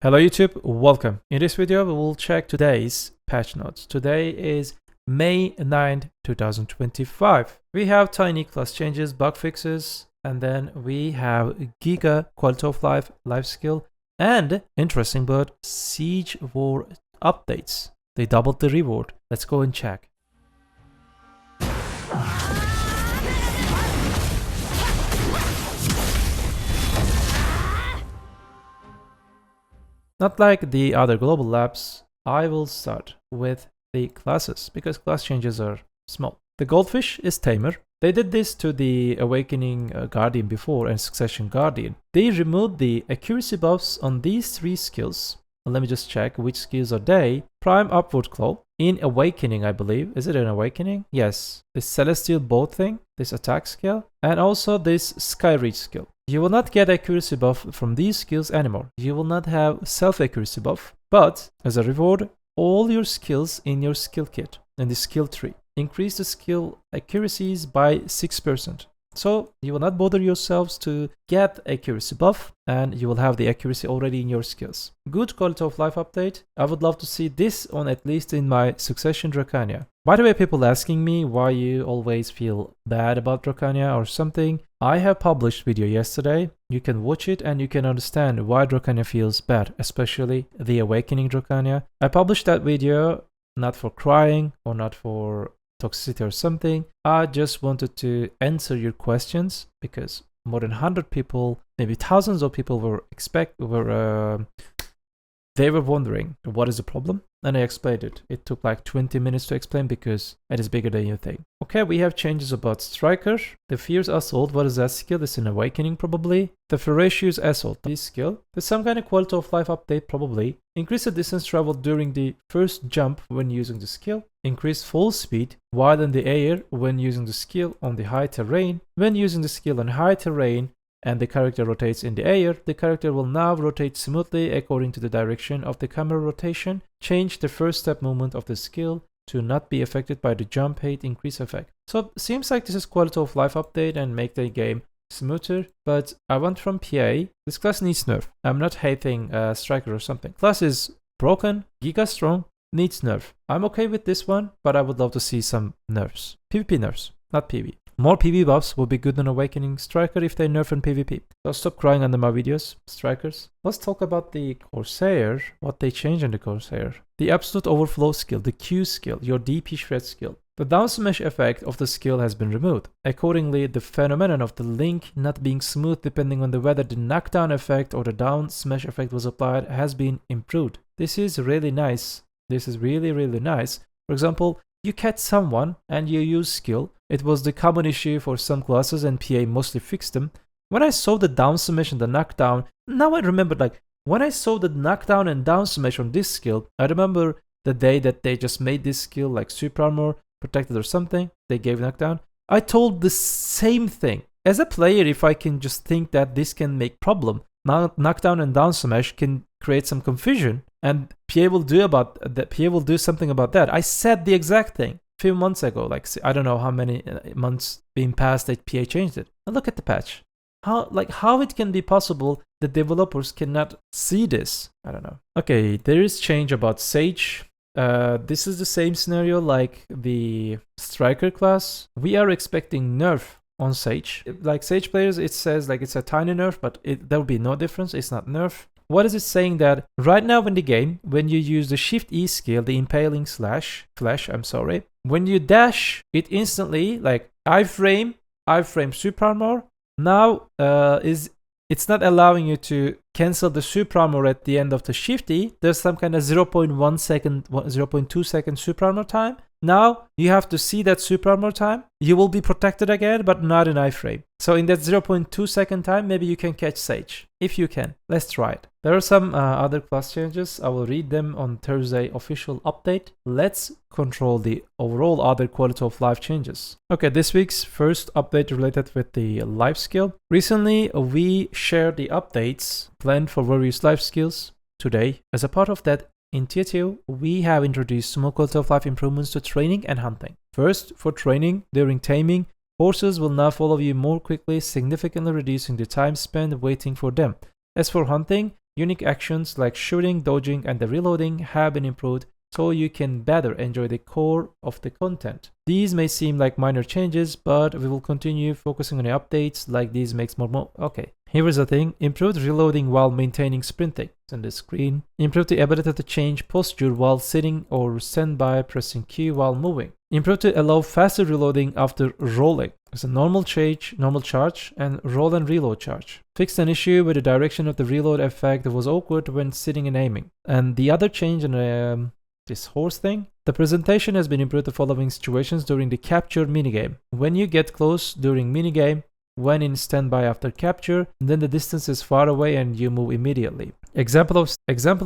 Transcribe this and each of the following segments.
Hello YouTube, welcome. In this video we will check today's patch notes. Today is May 9th, 2025. We have tiny class changes, bug fixes, and then we have Giga quality of life, Lifeskill, and interesting but Siege War updates. They doubled the reward. Let's go and check. Not like the other global labs, I will start with the classes because class changes are small. The Goldfish is Tamer. They did this to the Awakening Guardian before and Succession Guardian. They removed the accuracy buffs on these three skills. Let me just check which skills are they. Prime Upward Claw. In Awakening, I believe. Is it an Awakening? Yes. The Celestial Bow thing, this attack skill, and also this Sky Reach skill. You will not get accuracy buff from these skills anymore. You will not have self-accuracy buff, but as a reward, all your skills in your skill kit, in the skill tree, increase the skill accuracies by 6%. So you will not bother yourselves to get accuracy buff, and you will have the accuracy already in your skills. Good quality of life update. I would love to see this on at least in my Succession Dracania. By the way, people asking me why you always feel bad about Dracania or something. I have published video yesterday. You can watch it and you can understand why Dracania feels bad, especially the Awakening Dracania. I published that video not for crying or not for toxicity or something. I just wanted to answer your questions because more than 100 people, maybe thousands of people they were wondering what is the problem, and I explained it. It took like 20 minutes to explain because it is bigger than you think. Okay, we have changes about Striker. The Fierce Assault, what is that skill? It's an Awakening probably. The Ferocious Assault, this skill. There's some kind of quality of life update probably. Increase the distance traveled during the first jump when using the skill. Increase fall speed while in the air when using the skill on the high terrain. When using the skill on high terrain and the character rotates in the air, the character will now rotate smoothly according to the direction of the camera rotation. Change the first step movement of the skill to not be affected by the jump height increase effect. So seems like this is quality of life update and make the game smoother, but I want from PA, this class needs nerf. I'm not hating Striker or something. Class is broken, giga strong, needs nerf. I'm okay with this one, but I would love to see some nerfs. PvP nerfs, not PV. More PV buffs will be good on Awakening Striker if they nerf in PvP. So stop crying under my videos, Strikers. Let's talk about the Corsair, what they changed in the Corsair. The Absolute Overflow skill, the Q skill, your DP shred skill. The down smash effect of the skill has been removed. Accordingly, the phenomenon of the link not being smooth depending on whether the knockdown effect or the down smash effect was applied has been improved. This is really nice. This is really nice. For example, you catch someone and you use skill. It was the common issue for some classes and PA mostly fixed them. When I saw the down smash and the knockdown, now I remember like when I saw the knockdown and down smash on this skill, I remember the day that they just made this skill like super armor, protected or something, they gave knockdown. I told the same thing. As a player, if I can just think that this can make problem, knockdown and down smash can create some confusion, and PA will do about that. PA will do something about that. I said the exact thing a few months ago. Like I don't know how many months being passed that PA changed it. And look at the patch. How it can be possible that developers cannot see this? I don't know. Okay, there is change about Sage. This is the same scenario like the Striker class. We are expecting nerf on Sage. Like Sage players, it says like it's a tiny nerf, but there will be no difference. It's not nerf. What is it saying that right now in the game, when you use the Shift E skill, the impaling flash, when you dash, it instantly like iframe super armor. Now it's not allowing you to cancel the super armor at the end of the Shift E. There's some kind of 0.1 second, 0.2 second super armor time. Now you have to see that super armor time. You will be protected again, but not in iframe. So in that 0.2 second time, maybe you can catch Sage. If you can, let's try it. There are some other class changes. I will read them on Thursday official update. Let's control the overall other quality of life changes. Okay, this week's first update related with the life skill. Recently, we shared the updates planned for various life skills. Today, as a part of that, in Tier 2, we have introduced small quality of life improvements to training and hunting. First, for training, during taming, horses will now follow you more quickly, significantly reducing the time spent waiting for them. As for hunting, Unique actions like shooting, dodging, and the reloading have been improved so you can better enjoy the core of the content. These may seem like minor changes, but we will continue focusing on the updates like these makes more. Okay, here is the thing. Improved reloading while maintaining sprinting. It's on the screen. Improved the ability to change posture while sitting or stand by pressing Q while moving. Improved to allow faster reloading after rolling. It's a normal charge, and roll and reload charge. Fixed an issue where the direction of the reload effect was awkward when sitting and aiming. And the other change in this horse thing, the presentation has been improved the following situations during the capture minigame. When you get close during minigame, when in standby after capture, then the distance is far away and you move immediately. Example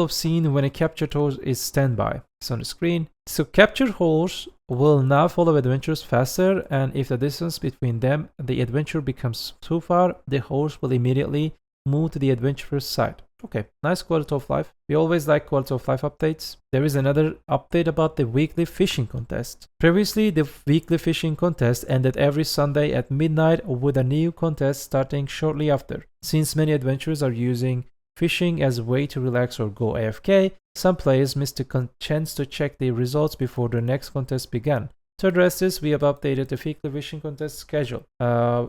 of scene when a captured horse is standby. It's on the screen. So captured horse will now follow adventurers faster, and if the distance between them and the adventure becomes too far, the horse will immediately move to the adventurer's side. Okay, nice quality of life. We always like quality of life updates. There is another update about the weekly fishing contest. Previously, the weekly fishing contest ended every Sunday at midnight with a new contest starting shortly after. Since many adventurers are using fishing as a way to relax or go AFK, some players missed the chance to check the results before the next contest began. To address this, we have updated the weekly fishing contest schedule.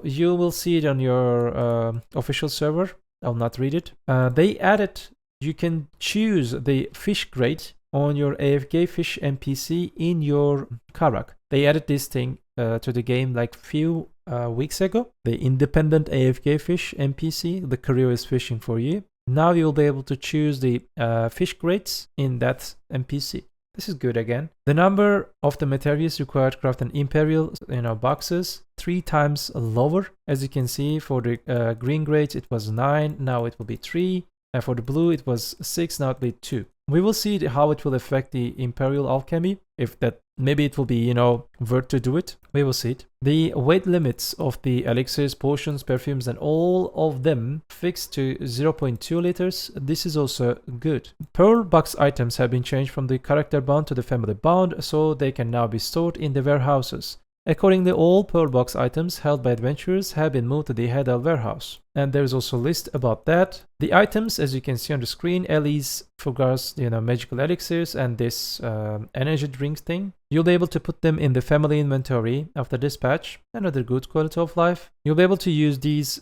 You will see it on your official server. I'll not read it. They added, you can choose the fish grade on your AFK fish NPC in your karak. They added this thing to the game like few weeks ago. The independent AFK fish NPC, the career is fishing for you. Now you'll be able to choose the fish grades in that NPC. This is good again. The number of the materials required to craft an imperial boxes 3 times lower. As you can see, for the green grades it was 9, now it will be 3. And for the blue it was 6, now it will be 2. We will see how it will affect the imperial alchemy. If that, maybe it will be, worth to do it. We will see it. The weight limits of the elixirs, potions, perfumes, and all of them fixed to 0.2 liters. This is also good. Pearl box items have been changed from the character bound to the family bound, so they can now be stored in the warehouses. Accordingly, all Pearl box items held by adventurers have been moved to the Hedal warehouse. And there's also a list about that. The items, as you can see on the screen, Ellie's, Fugar's, magical elixirs, and this energy drink thing. You'll be able to put them in the family inventory after dispatch. Another good quality of life. You'll be able to use these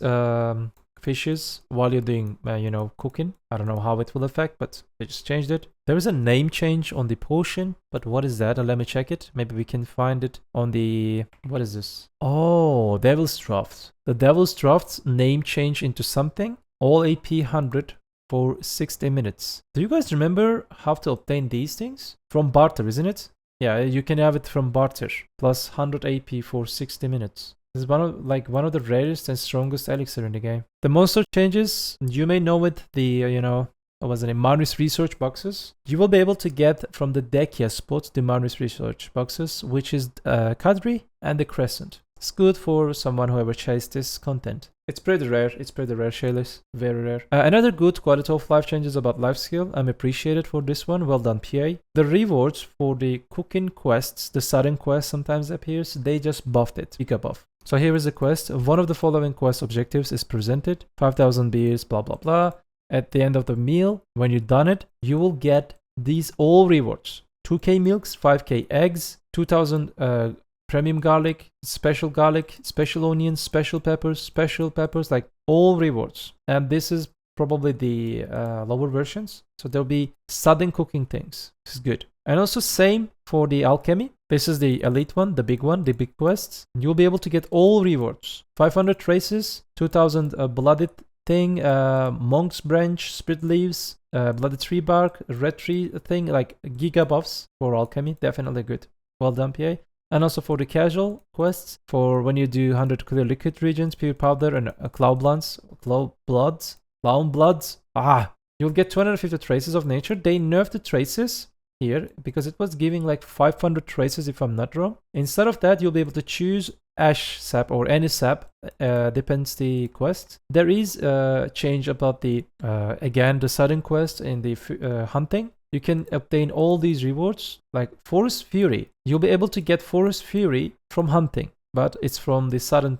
fishes while you're doing, cooking. I don't know how it will affect, but they just changed it. There is a name change on the potion, but what is that? Let me check it. Maybe we can find it on the... What is this? Oh, Devil's Draught. The Devil's Draught's name change into something. All AP 100 for 60 minutes. Do you guys remember how to obtain these things? From barter, isn't it? Yeah, you can have it from barter. Plus 100 AP for 60 minutes. This is one of the rarest and strongest elixir in the game. The monster changes, you may know it, the, Manris research boxes. You will be able to get from the Dekia spots the Manris research boxes, which is Kadri and the Crescent. It's good for someone who ever chased this content. It's pretty rare, Shaylis. Very rare. Another good quality of life changes about Lifeskill. I'm appreciated for this one. Well done, PA. The rewards for the cooking quests, the sudden quest sometimes appears. They just buffed it. Giga buff. So here is the quest. One of the following quest objectives is presented. 5,000 beers, blah, blah, blah. At the end of the meal, when you've done it, you will get these all rewards. 2k milks, 5k eggs, 2,000 premium garlic, special onions, special peppers, like all rewards. And this is probably the lower versions. So there'll be sudden cooking things. This is good. And also same for the alchemy. This is the elite one, the big quests. You'll be able to get all rewards. 500 traces, 2,000 blooded thing, monk's branch, split leaves, blooded tree bark, red tree thing, like giga buffs for alchemy. Definitely good. Well done, PA. And also for the casual quests, for when you do 100 clear liquid regions, pure powder, and clown bloods. You'll get 250 traces of nature. They nerfed the traces here because it was giving like 500 traces if I'm not wrong. Instead of that, you'll be able to choose ash sap or any sap, depends the quest. There is a change about the again the sudden quest in the hunting. You can obtain all these rewards like Forest Fury. You'll be able to get Forest Fury from hunting, but it's from the sudden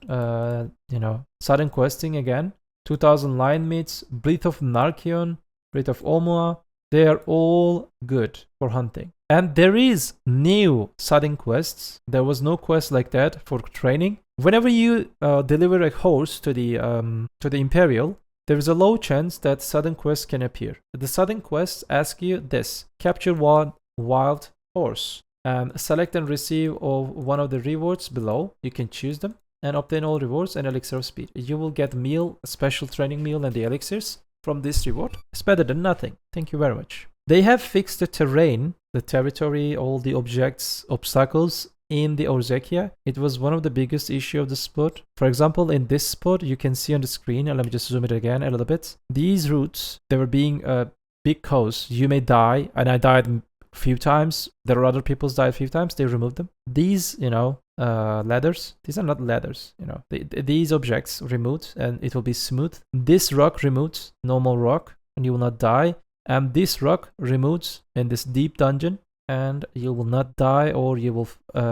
sudden questing again. 2,000 lion meats, Breath of Narkion, Wraith of Omua, they are all good for hunting. And there is new sudden quests. There was no quest like that for training. Whenever you deliver a horse to the Imperial, there is a low chance that sudden quests can appear. The sudden quests ask you this: capture one wild horse and select and receive one of the rewards below. You can choose them and obtain all rewards and elixir of speed. You will get meal, special training meal, and the elixirs from this reward. It's better than nothing. Thank you very much. They have fixed the terrain, the territory, all the objects, obstacles in the Orzekia. It was one of the biggest issue of the spot. For example, in this spot, you can see on the screen, and let me just zoom it again a little bit. These routes, they were being big cause. You may die, and I died a few times. There are other people's died a few times. They removed them. These, ladders, these are not ladders, these objects removed, and it will be smooth. This rock removed, normal rock, and you will not die. And this rock removes in this deep dungeon, and you will not die, or you will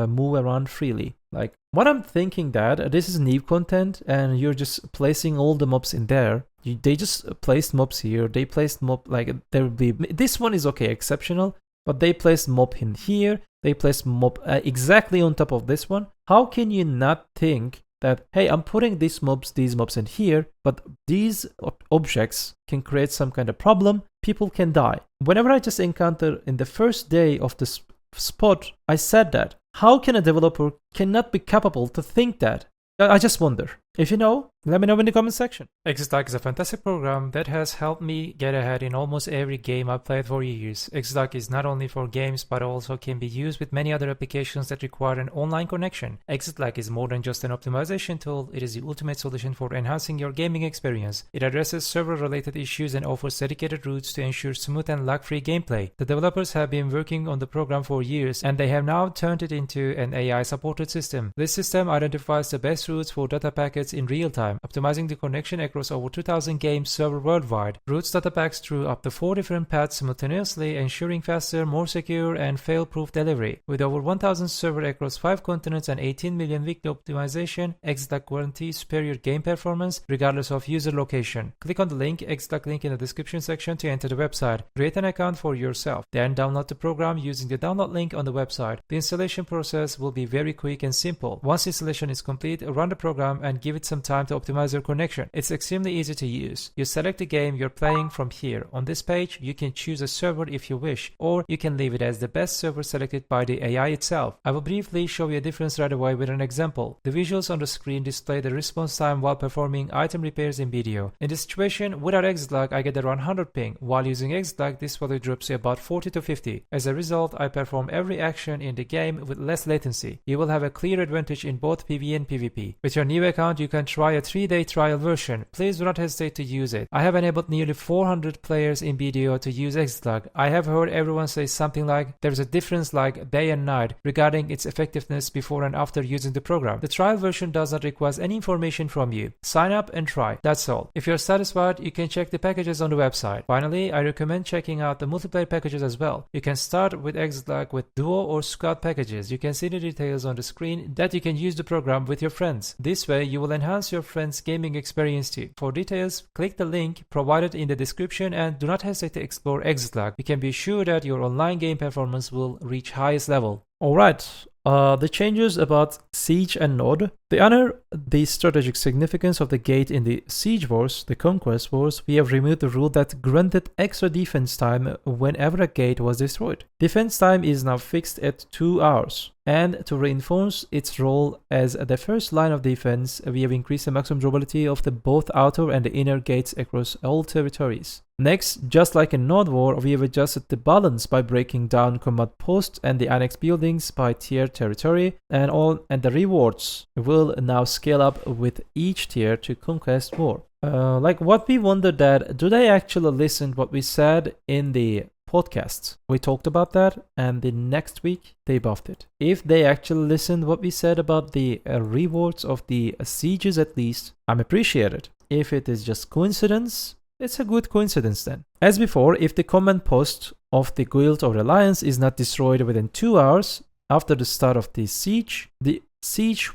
move around freely. Like, what I'm thinking that this is new content, and you're just placing all the mobs in there. They just placed mobs here. They placed mob, like, there will be, this one is okay, exceptional, but they placed mob in here. They placed mob exactly on top of this one. How can you not think that, hey, I'm putting these mobs in here, but these objects can create some kind of problem, people can die. Whenever I just encounter in the first day of this spot, I said that. How can a developer cannot be capable to think that? I just wonder. If you know, let me know in the comment section. ExitLag is a fantastic program that has helped me get ahead in almost every game I've played for years. ExitLag is not only for games, but also can be used with many other applications that require an online connection. ExitLag is more than just an optimization tool. It is the ultimate solution for enhancing your gaming experience. It addresses server-related issues and offers dedicated routes to ensure smooth and lag-free gameplay. The developers have been working on the program for years, and they have now turned it into an AI-supported system. This system identifies the best routes for data packets in real time, optimizing the connection across over 2,000 game server worldwide. Routes data packs through up to 4 different paths simultaneously, ensuring faster, more secure, and fail-proof delivery. With over 1,000 servers across 5 continents and 18 million weekly optimization, ExitLag guarantees superior game performance regardless of user location. Click on the link, ExitLag link in the description section to enter the website. Create an account for yourself. Then download the program using the download link on the website. The installation process will be very quick and simple. Once installation is complete, run the program and give it some time to optimize your connection. It's extremely easy to use. You select the game you're playing from here. On this page, you can choose a server if you wish, or you can leave it as the best server selected by the AI itself. I will briefly show you a difference right away with an example. The visuals on the screen display the response time while performing item repairs in BDO. In this situation, without ExitLag, I get around 100 ping. While using ExitLag, this value drops to about 40 to 50. As a result, I perform every action in the game with less latency. You will have a clear advantage in both PvE and PvP. With your new account, you can try a 3-day trial version. Please do not hesitate to use it. I have enabled nearly 400 players in BDO to use ExitLag. I have heard everyone say something like there's a difference like day and night regarding its effectiveness before and after using the program. The trial version does not require any information from you. Sign up and try. That's all. If you're satisfied, you can check the packages on the website. Finally, I recommend checking out the multiplayer packages as well. You can start with ExitLag with duo or squad packages. You can see the details on the screen that you can use the program with your friends. This way, you will enhance your friends' gaming experience too. For details, click the link provided in the description and do not hesitate to explore ExitLag. You can be sure that your online game performance will reach highest level. Alright, the changes about Siege and Node. They honor the strategic significance of the gate in the Siege Wars, the Conquest Wars. We have removed the rule that granted extra defense time whenever a gate was destroyed. Defense time is now fixed at 2 hours. And to reinforce its role as the first line of defense, we have increased the maximum durability of the both outer and the inner gates across all territories. Next, just like in Node War, we have adjusted the balance by breaking down combat posts and the annex buildings by tier territory, and the rewards will now scale up with each tier to conquest more. Like what we wondered that, do they actually listen what we said in the podcasts? We talked about that, and the next week they buffed it. If they actually listened what we said about the rewards of the sieges, at least, I'm appreciated. If it is just coincidence, it's a good coincidence then. As before, if the command post of the guild or alliance is not destroyed within 2 hours after the start of the siege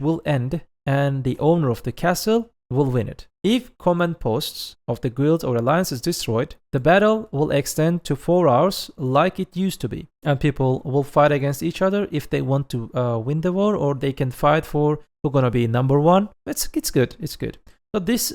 will end and the owner of the castle will win it. If command posts of the guild or alliance is destroyed, the battle will extend to 4 hours like it used to be. And people will fight against each other if they want to win the war, or they can fight for who's gonna be number 1. It's good. It's good. So this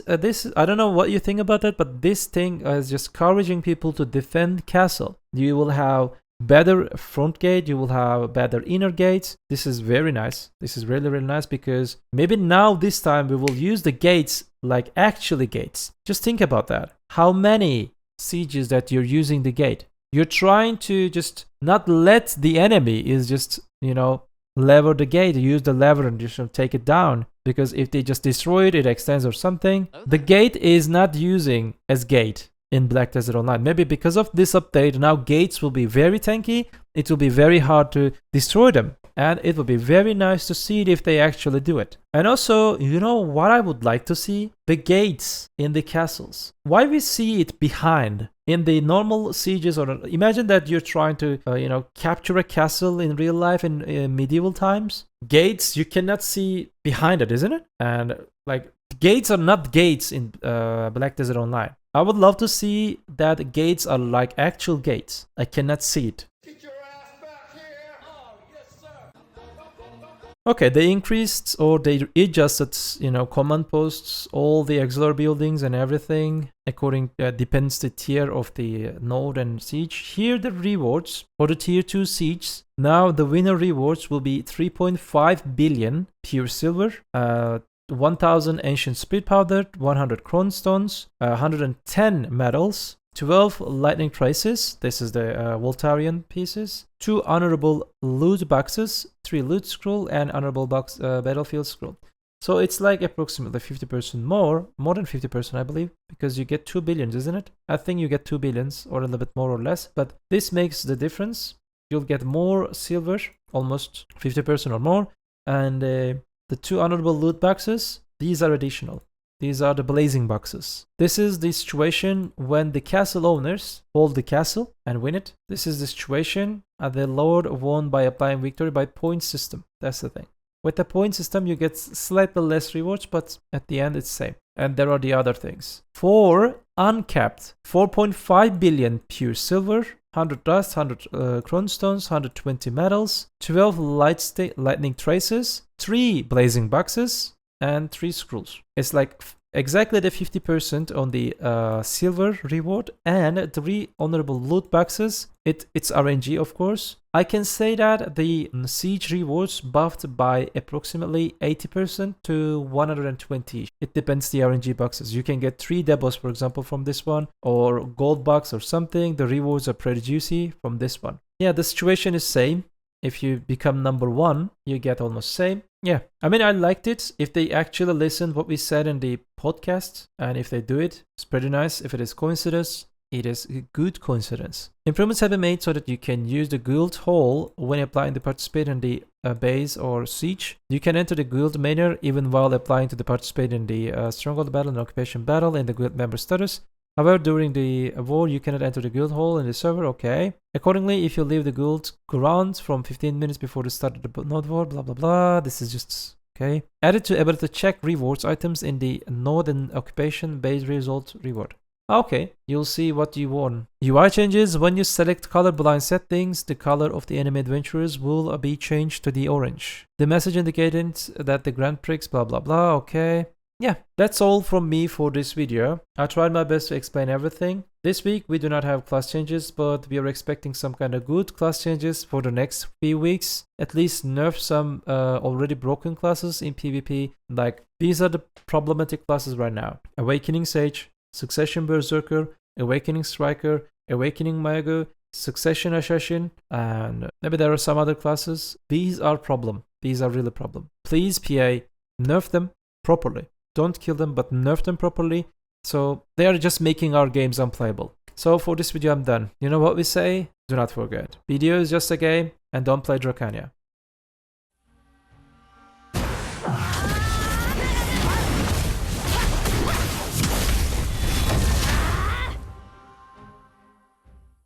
I don't know what you think about that, but this thing is just encouraging people to defend castle. You will have better front gate, you will have better inner gates. This is very nice. This is really, really nice, because maybe now this time we will use the gates like actually gates. Just think about that. How many sieges that you're using the gate? You're trying to just not let the enemy is just, you know, lever the gate, use the lever and just take it down, because if they just destroy it, it extends or something. The gate is not using as gate in Black Desert Online. Maybe because of this update, now gates will be very tanky. It will be very hard to destroy them, and it will be very nice to see it if they actually do it. And also, you know what I would like to see? The gates in the castles. Why we see it behind in the normal sieges, or imagine that you're trying to capture a castle in real life in medieval times. Gates you cannot see behind it, isn't it? And like, gates are not gates in Black Desert Online. I would love to see that gates are like actual gates. I cannot see it. Get your ass back here! Oh, yes, sir! Okay, they increased or they adjusted, command posts, all the auxiliary buildings and everything. According, depends the tier of the node and siege. Here the rewards for the tier 2 sieges. Now the winner rewards will be 3.5 billion pure silver, 1000 ancient speed powder, 100 chrome stones, 110 medals, 12 lightning traces. This is the Voltarian pieces, 2 honorable loot boxes, 3 loot scroll, and honorable box battlefield scroll. So it's like approximately 50% more than 50%, I believe, because you get 2 billions, isn't it? I think you get 2 billions or a little bit more or less, but this makes the difference. You'll get more silver, almost 50% or more, and the 2 honorable loot boxes, these are additional. These are the blazing boxes. This is the situation when the castle owners hold the castle and win it. This is the situation the lord won by applying victory by point system. That's the thing. With the point system, you get slightly less rewards, but at the end, it's same. And there are the other things. For uncapped, 4.5 billion pure silver, 100 dust, 100 chrome stones, 120 medals, 12 lightning traces, 3 blazing boxes, and 3 scrolls. It's like exactly the 50% on the silver reward, and 3 honorable loot boxes. It's RNG, of course. I can say that the siege rewards buffed by approximately 80% to 120. It depends the RNG boxes. You can get 3 debos, for example, from this one, or gold box or something. The rewards are pretty juicy from this one. Yeah, the situation is same. If you become number 1, you get almost same. Yeah, I mean, I liked it. If they actually listen what we said in the podcast, and if they do it, it's pretty nice. If it is coincidence, it is a good coincidence. Improvements have been made so that you can use the guild hall when applying to participate in the base or siege. You can enter the guild manor even while applying to participate in the stronghold battle and occupation battle in the guild member status. However, during the war, you cannot enter the guild hall in the server. Okay. Accordingly, if you leave the guild grounds from 15 minutes before the start of the node war, blah blah blah. This is just okay. Added to ability to check rewards items in the node and occupation base result reward. Okay, you'll see what you won. UI changes. When you select colorblind settings, the color of the enemy adventurers will be changed to the orange. The message indicating that the Grand Prix, blah blah blah. Okay. Yeah, that's all from me for this video. I tried my best to explain everything. This week we do not have class changes, but we are expecting some kind of good class changes for the next few weeks. At least nerf some already broken classes in PvP. Like, these are the problematic classes right now. Awakening Sage, Succession Berserker, Awakening Striker, Awakening Mago, Succession Assassin, and maybe there are some other classes. These are problem. These are really problem. Please, PA, nerf them properly. Don't kill them, but nerf them properly. So they are just making our games unplayable. So for this video, I'm done. You know what we say? Do not forget. BDO is just a game, and don't play Dracania.